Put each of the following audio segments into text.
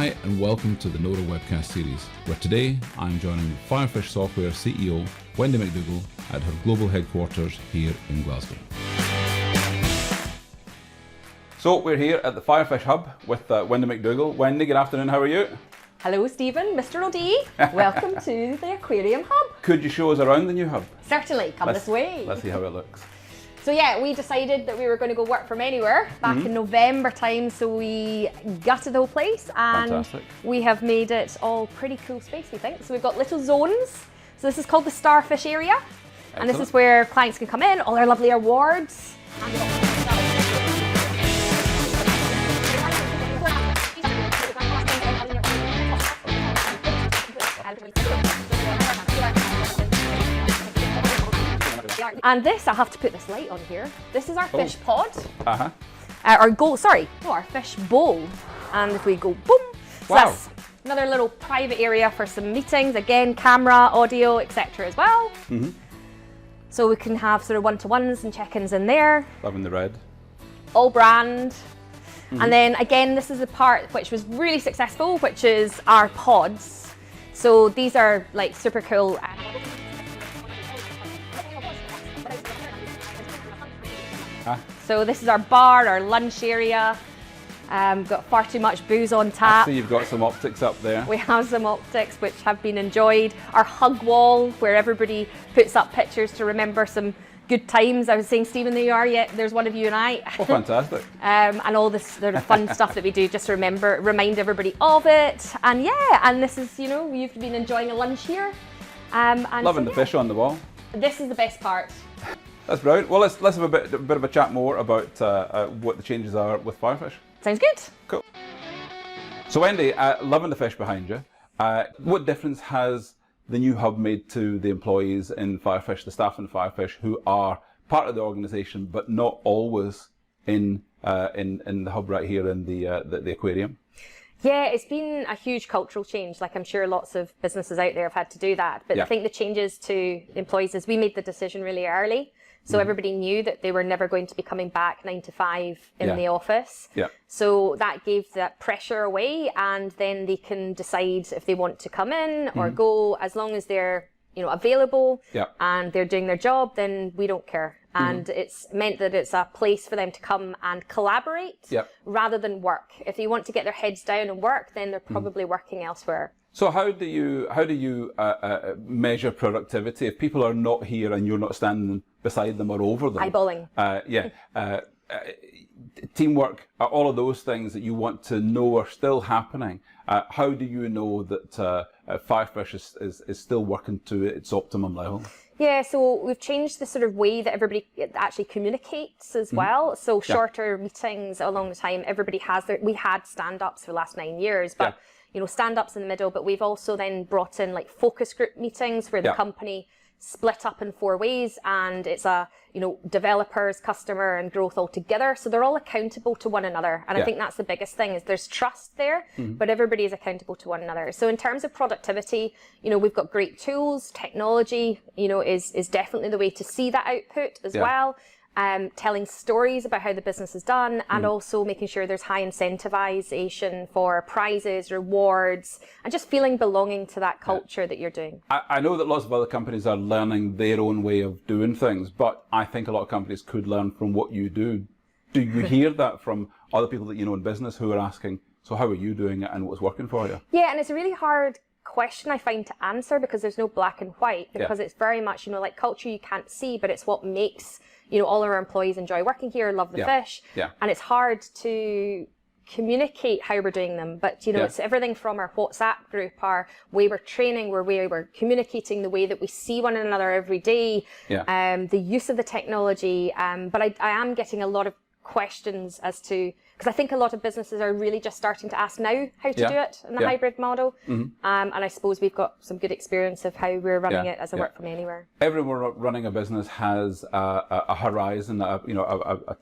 Hi and welcome to the NORA Webcast series, where today I'm joining Firefish Software CEO Wendy McDougall at her global headquarters here in Glasgow. So we're here at the Firefish Hub with Wendy McDougall. Wendy, good afternoon, how are you? Hello Stephen, Mr. O'D. Welcome to the Aquarium Hub. Could you show us around the new hub? Certainly, come this way. Let's see how it looks. So yeah, we decided that we were going to go work from anywhere back in November time, so we gutted the whole place and Fantastic. We have made it all pretty cool space, we think. So we've got little zones. So this is called the Starfish area. Excellent. And this is where clients can come in, all our lovely awards. And this, I have to put this light on here. This is our fish pod. Our fish bowl. And if we go boom, so wow. That's another little private area for some meetings. Again, camera, audio, etc. as well. So we can have sort of one-to-ones and check-ins in there. Loving the red. All brand. And then again, this is the part which was really successful, which is our pods. So these are like super cool. So this is our bar, our lunch area. Got far too much booze on tap. I see you've got some optics up there. We have some optics which have been enjoyed. Our hug wall, where everybody puts up pictures to remember some good times. I was saying, Stephen, there you are. Yeah, there's one of you and I. Oh, fantastic. And all this sort of fun stuff that we do just to remind everybody of it. And yeah, and this is, you know, you've been enjoying a lunch here. And Loving the fish on the wall. This is the best part. That's brilliant. Well, let's have a bit of a chat more about what the changes are with Firefish. Sounds good. Cool. So Wendy, loving the fish behind you. What difference has the new hub made to the employees in Firefish, the staff in Firefish, who are part of the organisation but not always in the hub right here in the aquarium? Yeah, it's been a huge cultural change. Like I'm sure lots of businesses out there have had to do that. But I think the changes to employees is we made the decision really early. So everybody knew that they were never going to be coming back 9 to 5 in the office. Yeah. So that gave that pressure away, and then they can decide if they want to come in or go. As long as they're, you know, available and they're doing their job, then we don't care. And it's meant that it's a place for them to come and collaborate rather than work. If they want to get their heads down and work, then they're probably working elsewhere. So how do you measure productivity if people are not here and you're not standing beside them or over them? Eyeballing. Teamwork, all of those things that you want to know are still happening. How do you know that Firefish is still working to its optimum level? Yeah, so we've changed the sort of way that everybody actually communicates as well. So shorter meetings along the time. Everybody has we had stand-ups for the last 9 years, but you know, stand-ups in the middle, but we've also then brought in like focus group meetings where the company split up in 4 ways, and it's developers, customer and growth all together. So they're all accountable to one another. And I think that's the biggest thing, is there's trust there, but everybody is accountable to one another. So in terms of productivity, you know, we've got great tools. Technology, you know, is definitely the way to see that output as well. Telling stories about how the business is done, and also making sure there's high incentivization for prizes, rewards, and just feeling belonging to that culture that you're doing. I know that lots of other companies are learning their own way of doing things, but I think a lot of companies could learn from what you do. Do you hear that from other people that you know in business who are asking, so how are you doing it and what's working for you? Yeah, and it's a really hard question, I find, to answer, because there's no black and white, because it's very much, you know, like culture you can't see, but it's what makes, you know, all of our employees enjoy working here, love the fish. And it's hard to communicate how we're doing them. But, you know, it's everything from our WhatsApp group, our way we're training, where we're communicating, the way that we see one another every day, the use of the technology. But I am getting a lot of questions as to, because I think a lot of businesses are really just starting to ask now how to do it in the hybrid model. And I suppose we've got some good experience of how we're running it as a work from anywhere. Everyone running a business has a horizon, a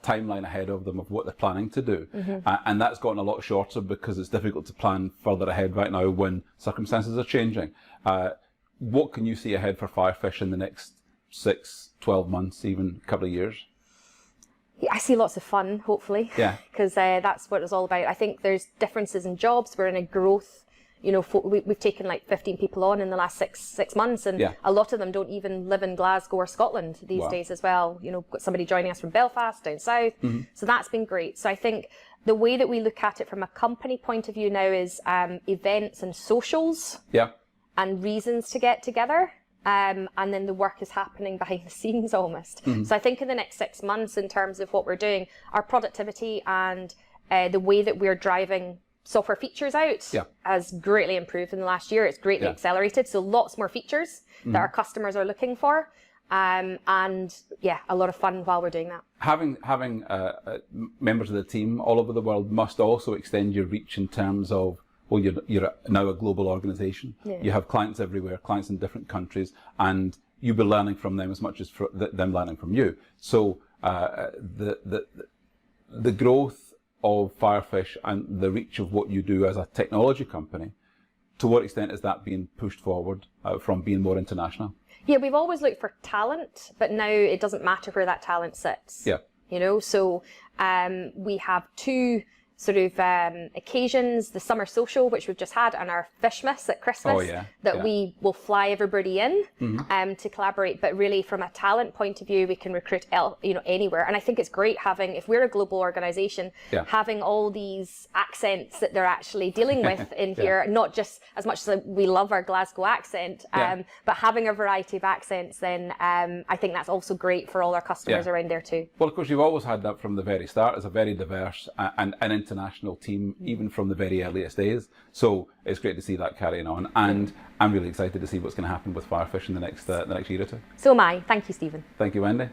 timeline ahead of them of what they're planning to do. And that's gotten a lot shorter because it's difficult to plan further ahead right now when circumstances are changing. What can you see ahead for Firefish in the next 6, 12 months, even a couple of years? I see lots of fun, hopefully. Yeah. Because that's what it's all about. I think there's differences in jobs. We're in a growth. We've taken like 15 people on in the last six months, and a lot of them don't even live in Glasgow or Scotland these days as well. Got somebody joining us from Belfast down south. So that's been great. So I think the way that we look at it from a company point of view now is events and socials and reasons to get together. And then the work is happening behind the scenes almost. So I think in the next 6 months, in terms of what we're doing, our productivity and the way that we're driving software features out has greatly improved in the last year. It's greatly accelerated. So lots more features that our customers are looking for. And a lot of fun while we're doing that. Having members of the team all over the world must also extend your reach in terms of, well, you're now a global organization. You have clients everywhere, clients in different countries, and you'll be learning from them as much as them learning from you. So the growth of Firefish and the reach of what you do as a technology company, to what extent is that being pushed forward from being more international? Yeah, we've always looked for talent, but now it doesn't matter where that talent sits. So we have 2 sort of occasions, the summer social, which we've just had, and our Fishmas at Christmas, we will fly everybody in to collaborate. But really, from a talent point of view, we can recruit anywhere. And I think it's great having, if we're a global organization, having all these accents that they're actually dealing with in here, not just as much as we love our Glasgow accent, but having a variety of accents, then I think that's also great for all our customers around there too. Well, of course, you've always had that from the very start as a very diverse and international team, even from the very earliest days. So it's great to see that carrying on, and I'm really excited to see what's going to happen with Firefish in the next year or two. So am I. Thank you, Stephen. Thank you, Wendy.